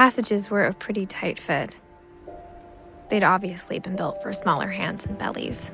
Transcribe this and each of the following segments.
passages were a pretty tight fit. They'd obviously been built for smaller hands and bellies.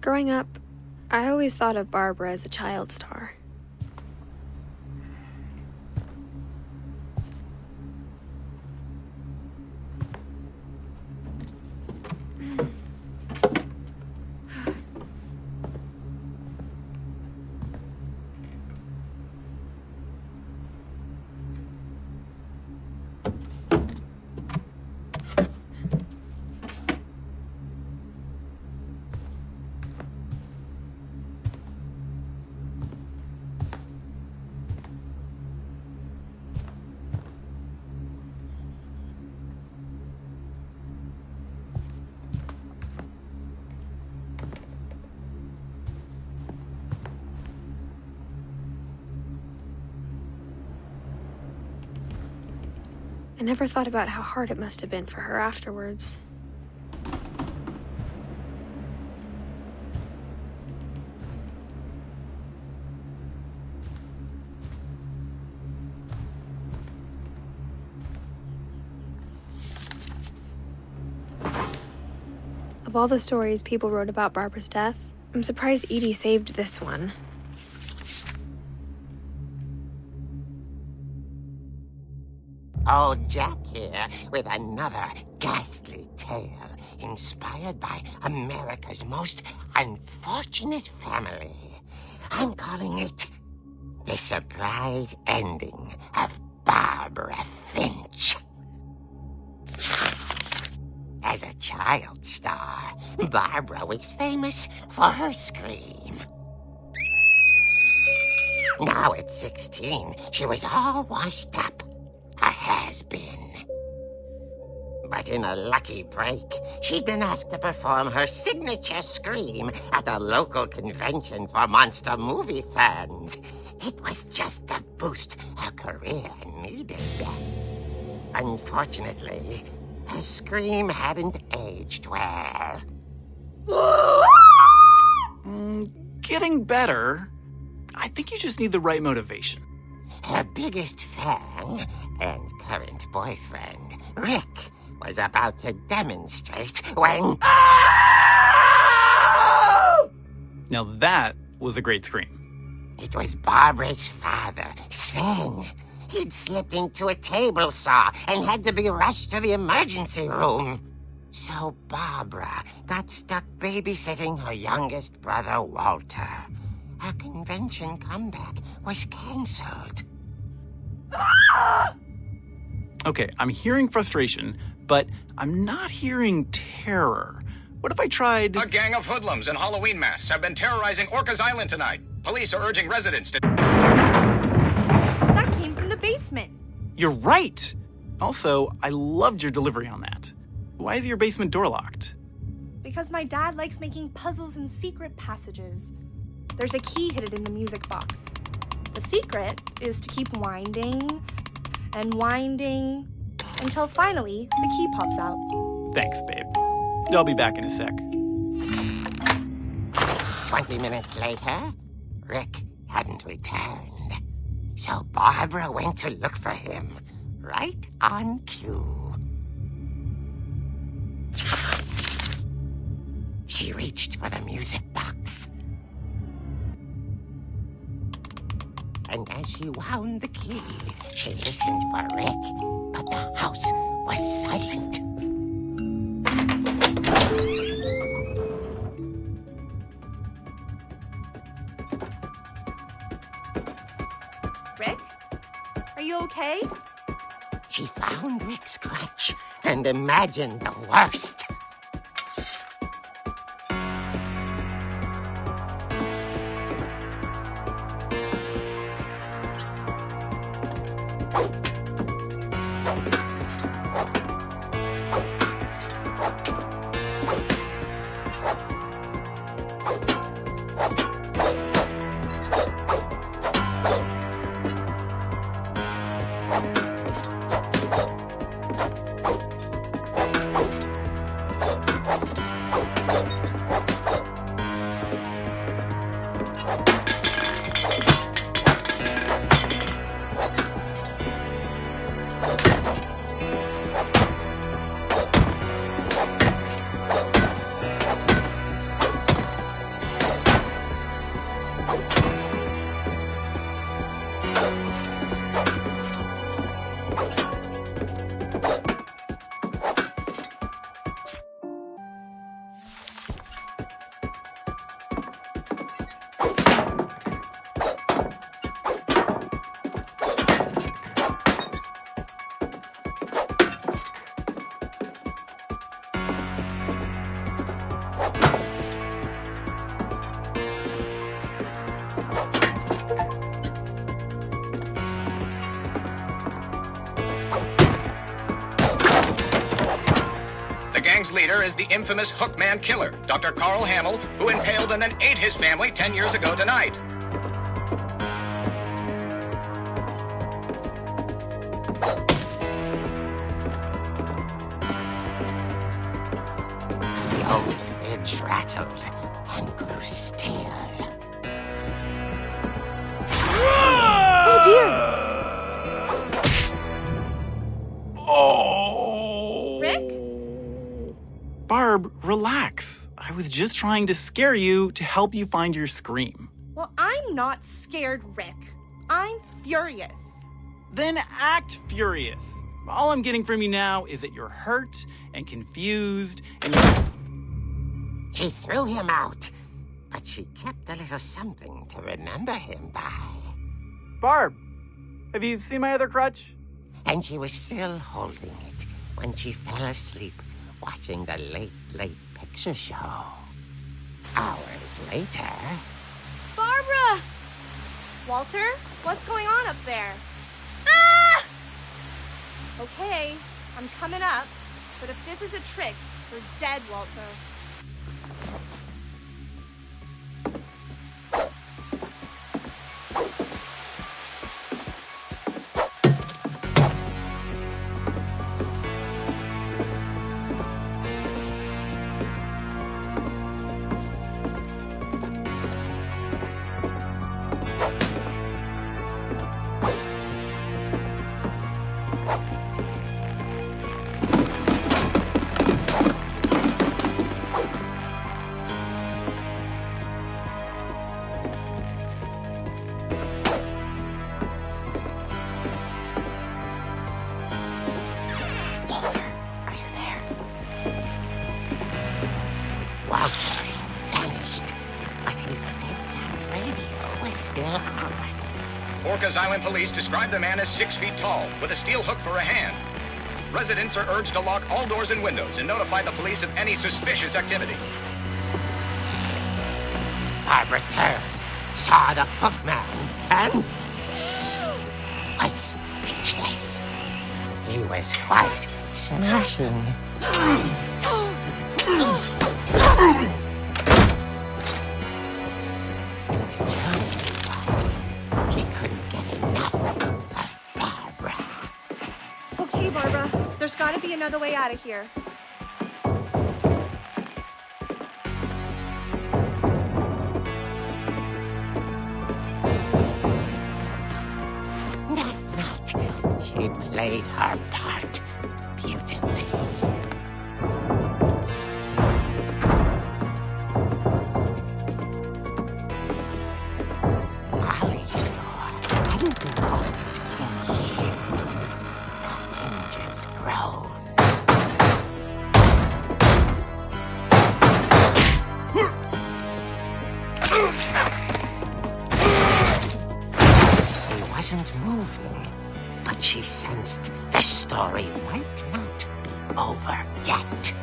Growing up, I always thought of Barbara as a child star. I never thought about how hard it must have been for her afterwards. Of all the stories people wrote about Barbara's death, I'm surprised Edie saved this one. Old Jack here with another ghastly tale inspired by America's most unfortunate family. I'm calling it The Surprise Ending of Barbara Finch. As a child star, Barbara was famous for her scream. Now at 16, she was all washed up. A has-been. But in a lucky break, she'd been asked to perform her signature scream at a local convention for monster movie fans. It was just the boost her career needed. Unfortunately, her scream hadn't aged well. Getting better. I think you just need the right motivation. Her biggest fan and current boyfriend, Rick, was about to demonstrate when... Now that was a great scream. It was Barbara's father, Sven. He'd slipped into a table saw and had to be rushed to the emergency room. So Barbara got stuck babysitting her youngest brother, Walter. Her convention comeback was cancelled. Okay, I'm hearing frustration, but I'm not hearing terror. What if I tried... A gang of hoodlums in Halloween masks have been terrorizing Orcas Island tonight. Police are urging residents to... That came from the basement. You're right! Also, I loved your delivery on that. Why is your basement door locked? Because my dad likes making puzzles and secret passages. There's a key hidden in the music box. The secret is to keep winding and winding until finally the key pops out. Thanks, babe. I'll be back in a sec. 20 minutes later, Rick hadn't returned. So Barbara went to look for him, right on cue. She reached for the music box. And as she wound the key, she listened for Rick, but the house was silent. she okay? She found Rick's crutch and imagined the worst. The gang's leader is the infamous Hookman killer, Dr. Carl Hamill, who impaled and then ate his family 10 years ago tonight. The old fridge rattled and grew still. Oh dear! Oh! Rick? Barb, relax. I was just trying to scare you to help you find your scream. Well, I'm not scared, Rick. I'm furious. Then act furious. All I'm getting from you now is that you're hurt and confused and She threw him out, but she kept a little something to remember him by. Barb, have you seen my other crutch? And she was still holding it when she fell asleep watching the late picture show. Hours later... Barbara! Walter, what's going on up there? Ah! Okay, I'm coming up, but if this is a trick, you're dead, Walter. Walter had vanished, but his bedside radio was still on. Orcas Island police describe the man as 6 feet tall, with a steel hook for a hand. Residents are urged to lock all doors and windows and notify the police of any suspicious activity. Barbara turned, saw the Hookman, and was speechless. He was quite smashing. And the reality was, he couldn't get enough of Barbara. Okay, Barbara, there's gotta be another way out of here. That night, she played her part beautifully. Molly's door hadn't been opened in years. The hinges groaned. He wasn't moving, But she sensed the story might not be over yet.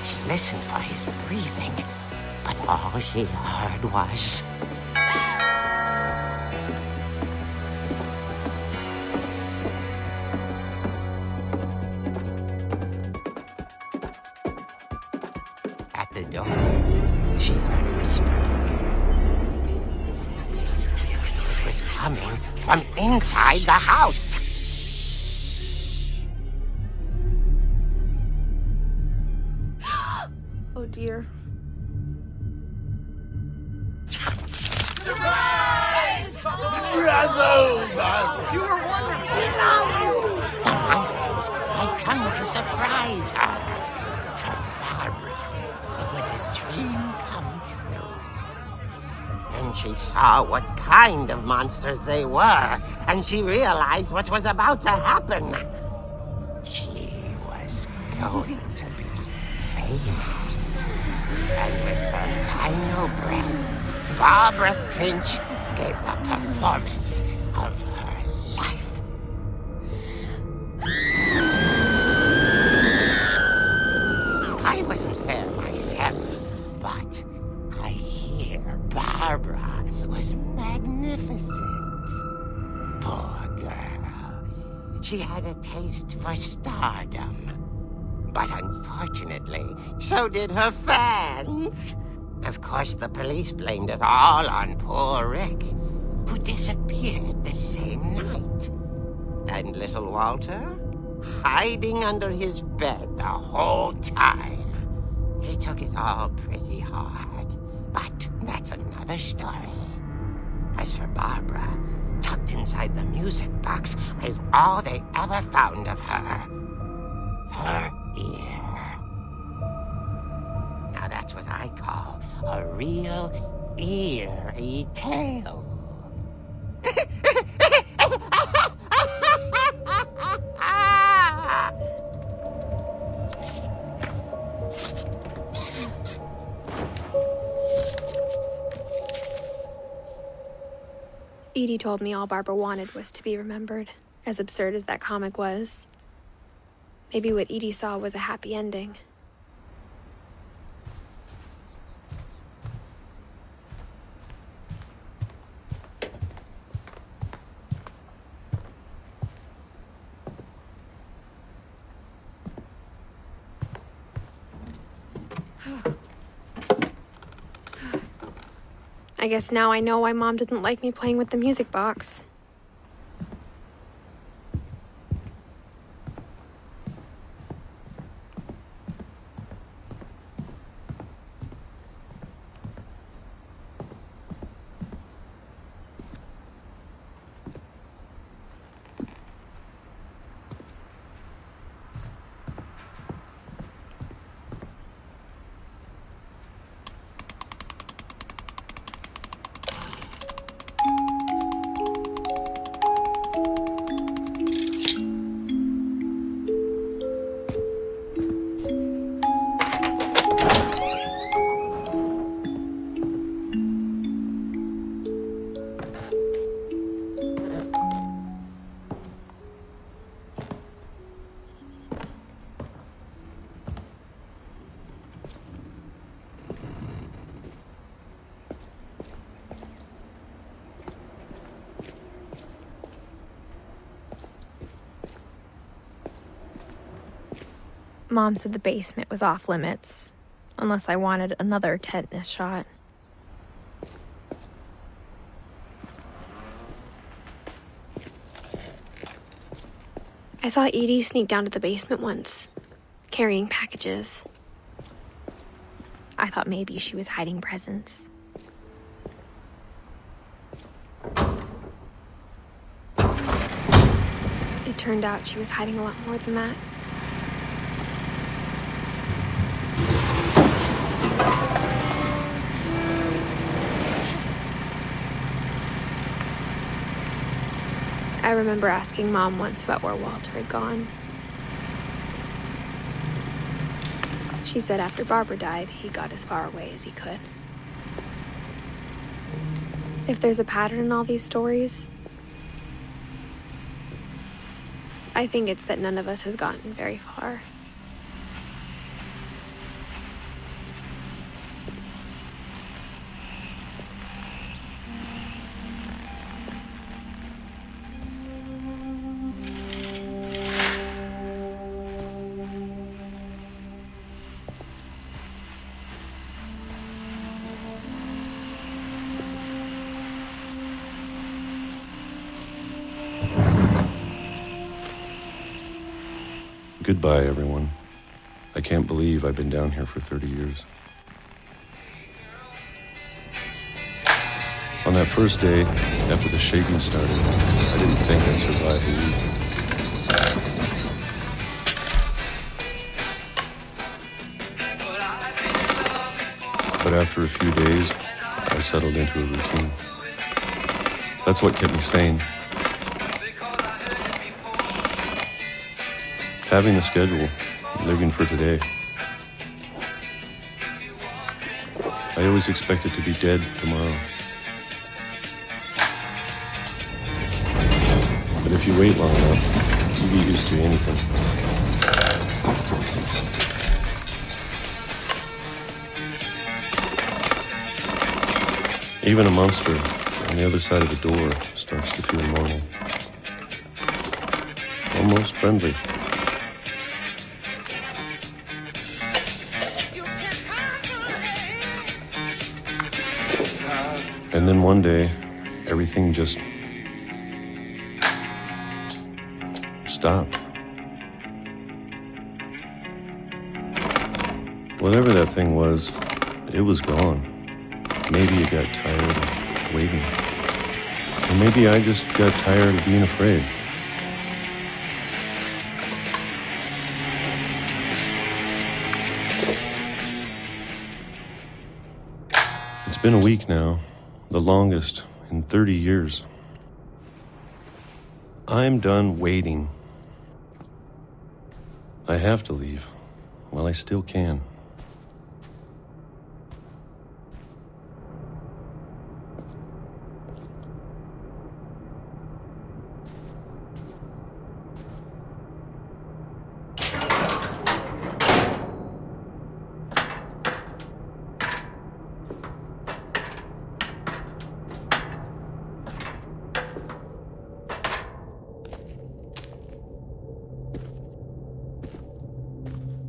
She listened for his breathing, but all she heard was... At the door, she heard whispering. It was coming from inside the house. Oh dear. The monsters had come to surprise her. For Barbara, it was a dream come true. Then she saw what kind of monsters they were, and she realized what was about to happen. She was going to be famous. And with her final breath, Barbara Finch gave the performance of her life. I wasn't there myself, but I hear Barbara was magnificent. Poor girl. She had a taste for stardom. But unfortunately, so did her fans. Of course, the police blamed it all on poor Rick, who disappeared the same night. And little Walter, hiding under his bed the whole time. He took it all pretty hard, but that's another story. As for Barbara, tucked inside the music box was all they ever found of her. Her ear. Now that's what I call a real eerie tale. Edie told me all Barbara wanted was to be remembered, as absurd as that comic was. Maybe what Edie saw was a happy ending. I guess now I know why Mom didn't like me playing with the music box. Mom said the basement was off limits, unless I wanted another tetanus shot. I saw Edie sneak down to the basement once, carrying packages. I thought maybe she was hiding presents. It turned out she was hiding a lot more than that. I remember asking Mom once about where Walter had gone. She said after Barbara died, he got as far away as he could. If there's a pattern in all these stories, I think it's that none of us has gotten very far. Goodbye, everyone. I can't believe I've been down here for 30 years. On that first day, after the shaking started, I didn't think I'd survive a week. But after a few days, I settled into a routine. That's what kept me sane. Having a schedule, living for today. I always expected to be dead tomorrow. But if you wait long enough, you get used to anything. Even a monster on the other side of the door starts to feel normal. Almost friendly. And then one day, everything just stopped. Whatever that thing was, it was gone. Maybe it got tired of waiting. Or maybe I just got tired of being afraid. It's been a week now. The longest in 30 years. I'm done waiting. I have to leave while I still can.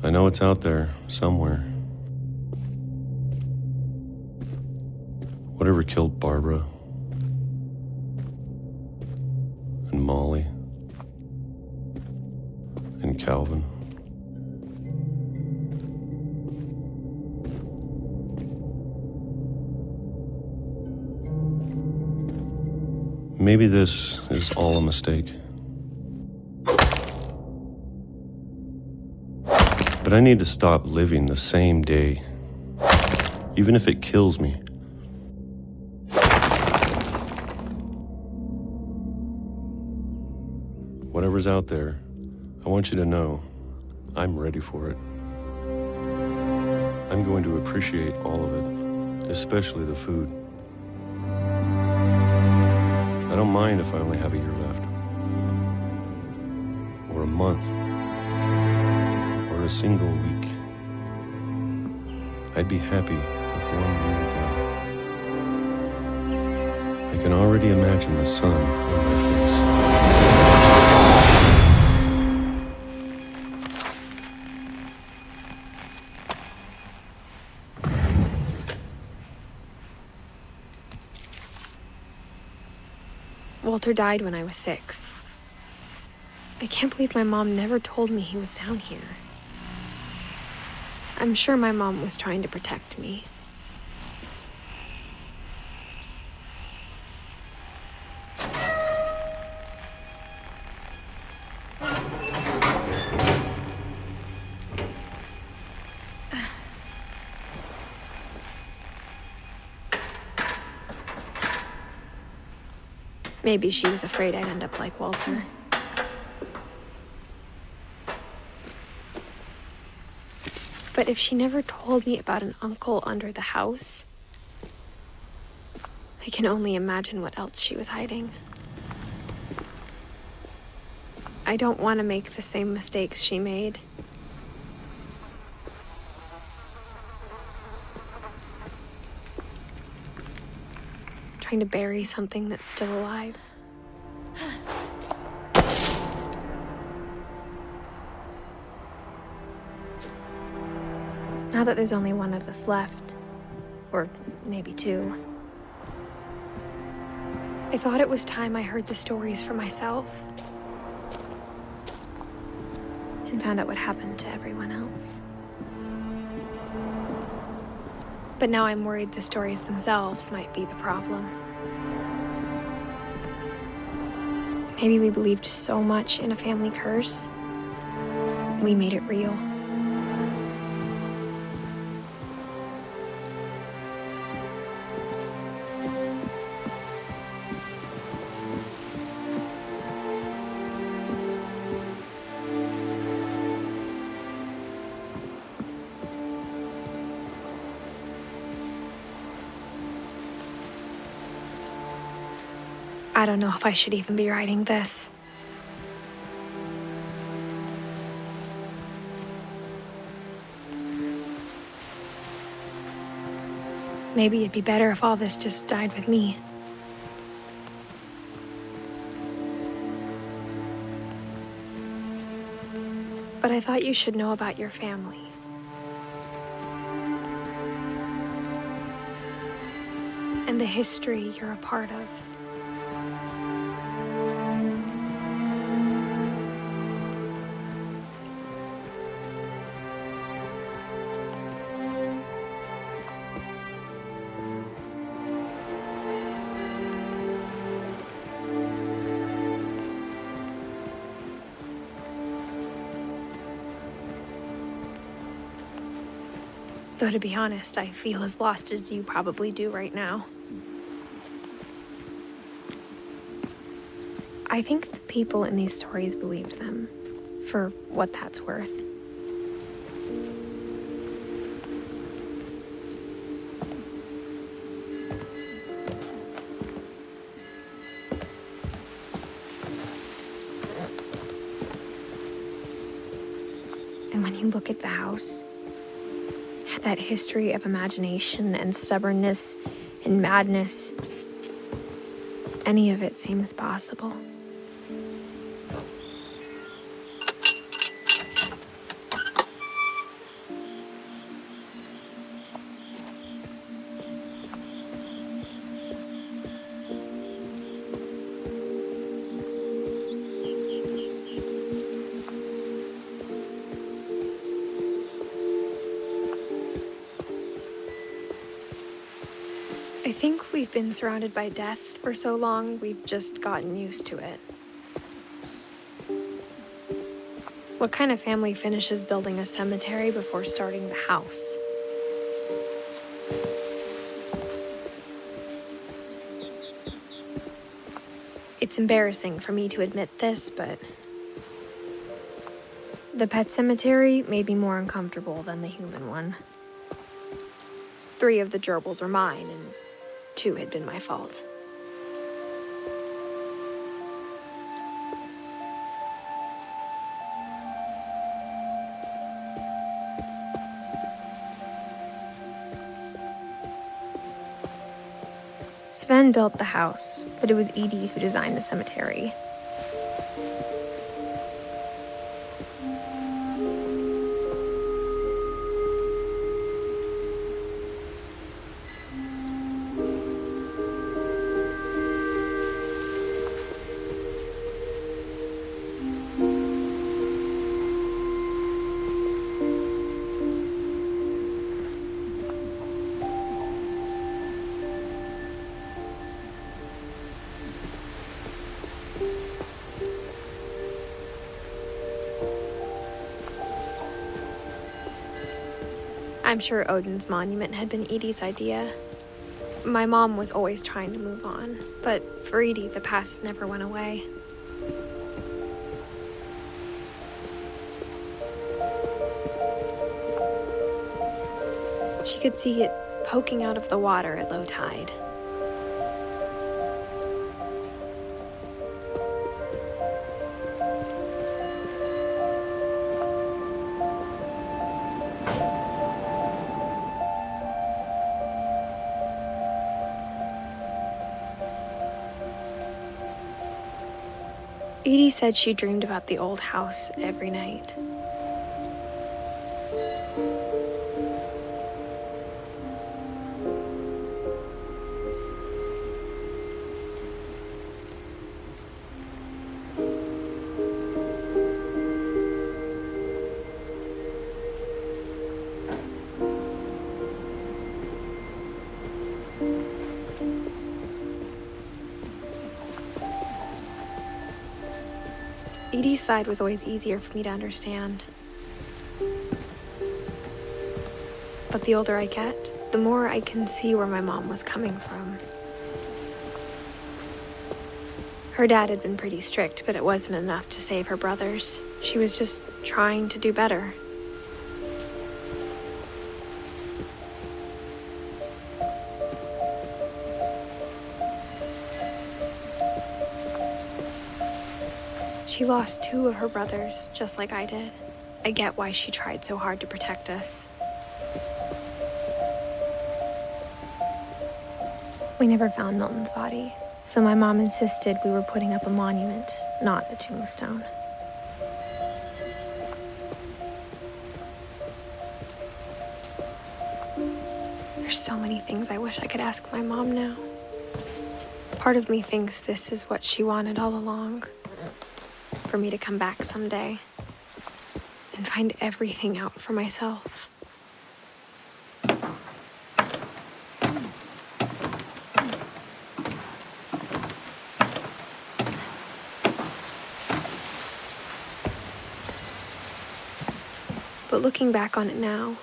I know it's out there, somewhere. Whatever killed Barbara and Molly and Calvin. Maybe this is all a mistake. But I need to stop living the same day, even if it kills me. Whatever's out there, I want you to know I'm ready for it. I'm going to appreciate all of it, especially the food. I don't mind if I only have a year left, or a month, or a single week. I'd be happy with one new day. I can already imagine the sun on my face. Walter died when I was 6. I can't believe my mom never told me he was down here. I'm sure my mom was trying to protect me. Maybe she was afraid I'd end up like Walter. But if she never told me about an uncle under the house, I can only imagine what else she was hiding. I don't want to make the same mistakes she made. Trying to bury something that's still alive. Now that there's only one of us left, or maybe two, I thought it was time I heard the stories for myself and found out what happened to everyone else. But now I'm worried the stories themselves might be the problem. Maybe we believed so much in a family curse, we made it real. I don't know if I should even be writing this. Maybe it'd be better if all this just died with me. But I thought you should know about your family. And the history you're a part of. Though to be honest, I feel as lost as you probably do right now. I think the people in these stories believed them, for what that's worth. And when you look at the house, that history of imagination and stubbornness and madness, any of it seems possible. I think we've been surrounded by death for so long, we've just gotten used to it. What kind of family finishes building a cemetery before starting the house? It's embarrassing for me to admit this, but the pet cemetery made me more uncomfortable than the human one. 3 of the gerbils were mine, and 2 had been my fault. Sven built the house, but it was Edith who designed the cemetery. I'm sure Odin's monument had been Edie's idea. My mom was always trying to move on, but for Edie, the past never went away. She could see it poking out of the water at low tide. Edie said she dreamed about the old house every night. Edie's side was always easier for me to understand. But the older I get, the more I can see where my mom was coming from. Her dad had been pretty strict, but it wasn't enough to save her brothers. She was just trying to do better. She lost 2 of her brothers, just like I did. I get why she tried so hard to protect us. We never found Milton's body, so my mom insisted we were putting up a monument, not a tombstone. There's so many things I wish I could ask my mom now. Part of me thinks this is what she wanted all along. For me to come back someday and find everything out for myself. But looking back on it now,